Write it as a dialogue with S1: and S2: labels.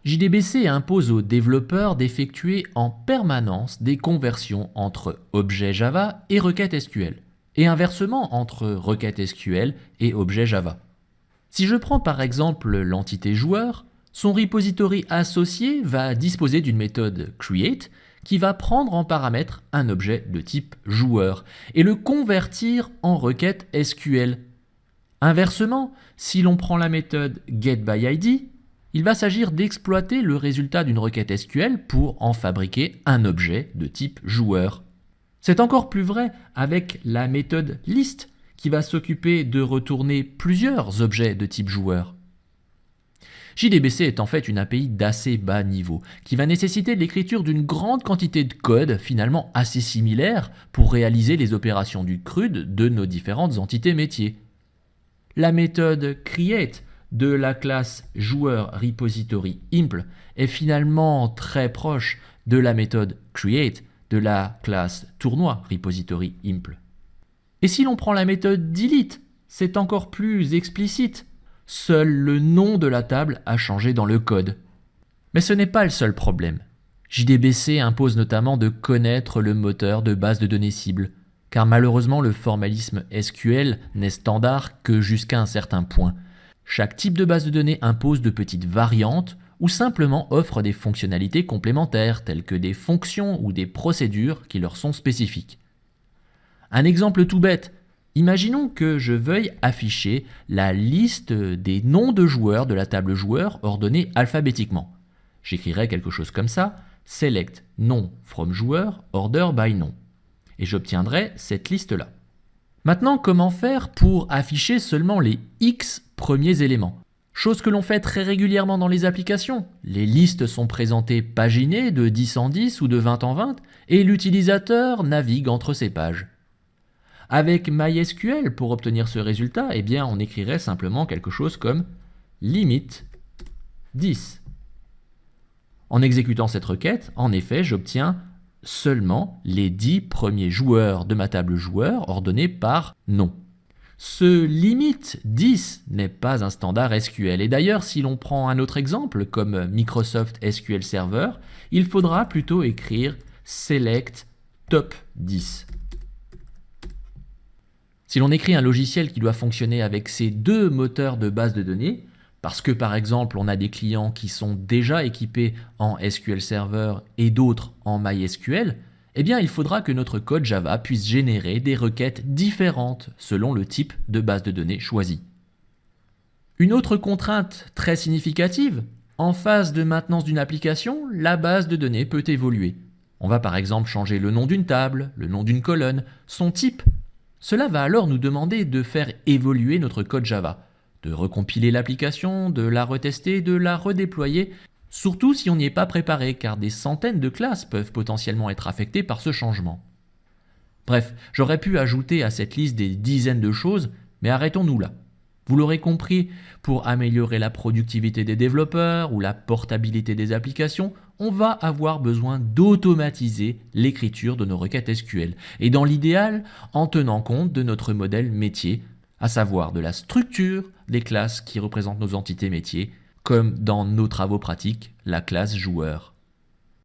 S1: JDBC impose aux développeurs d'effectuer en permanence des conversions entre objets Java et requêtes SQL, et inversement entre requêtes SQL et objets Java. Si je prends par exemple l'entité joueur, son repository associé va disposer d'une méthode create qui va prendre en paramètre un objet de type joueur et le convertir en requête SQL. Inversement, si l'on prend la méthode getById, il va s'agir d'exploiter le résultat d'une requête SQL pour en fabriquer un objet de type joueur. C'est encore plus vrai avec la méthode list qui va s'occuper de retourner plusieurs objets de type joueur. JDBC est en fait une API d'assez bas niveau qui va nécessiter l'écriture d'une grande quantité de code finalement assez similaire pour réaliser les opérations du CRUD de nos différentes entités métiers. La méthode create de la classe joueur repository impl est finalement très proche de la méthode create de la classe tournoi repository impl. Et si l'on prend la méthode delete, c'est encore plus explicite. Seul le nom de la table a changé dans le code. Mais ce n'est pas le seul problème. JDBC impose notamment de connaître le moteur de base de données cible, car malheureusement le formalisme SQL n'est standard que jusqu'à un certain point. Chaque type de base de données impose de petites variantes ou simplement offre des fonctionnalités complémentaires telles que des fonctions ou des procédures qui leur sont spécifiques. Un exemple tout bête, imaginons que je veuille afficher la liste des noms de joueurs de la table joueur ordonnée alphabétiquement. J'écrirai quelque chose comme ça, select nom from joueur, order by nom. Et j'obtiendrai cette liste-là. Maintenant, comment faire pour afficher seulement les X premiers éléments? Chose que l'on fait très régulièrement dans les applications. Les listes sont présentées paginées de 10 en 10 ou de 20 en 20 et l'utilisateur navigue entre ces pages. Avec MySQL, pour obtenir ce résultat, eh bien, on écrirait simplement quelque chose comme limit 10. En exécutant cette requête, en effet, j'obtiens seulement les 10 premiers joueurs de ma table joueur ordonnés par nom. Ce limit 10 n'est pas un standard SQL. Et d'ailleurs, si l'on prend un autre exemple, comme Microsoft SQL Server, il faudra plutôt écrire select top 10. Si l'on écrit un logiciel qui doit fonctionner avec ces deux moteurs de base de données, parce que par exemple on a des clients qui sont déjà équipés en SQL Server et d'autres en MySQL, eh bien il faudra que notre code Java puisse générer des requêtes différentes selon le type de base de données choisi. Une autre contrainte très significative, en phase de maintenance d'une application, la base de données peut évoluer. On va par exemple changer le nom d'une table, le nom d'une colonne, son type. Cela va alors nous demander de faire évoluer notre code Java, de recompiler l'application, de la retester, de la redéployer, surtout si on n'y est pas préparé, car des centaines de classes peuvent potentiellement être affectées par ce changement. Bref, j'aurais pu ajouter à cette liste des dizaines de choses, mais arrêtons-nous là. Vous l'aurez compris, pour améliorer la productivité des développeurs ou la portabilité des applications, on va avoir besoin d'automatiser l'écriture de nos requêtes SQL, et dans l'idéal, en tenant compte de notre modèle métier, à savoir de la structure des classes qui représentent nos entités métiers, comme dans nos travaux pratiques, la classe joueur.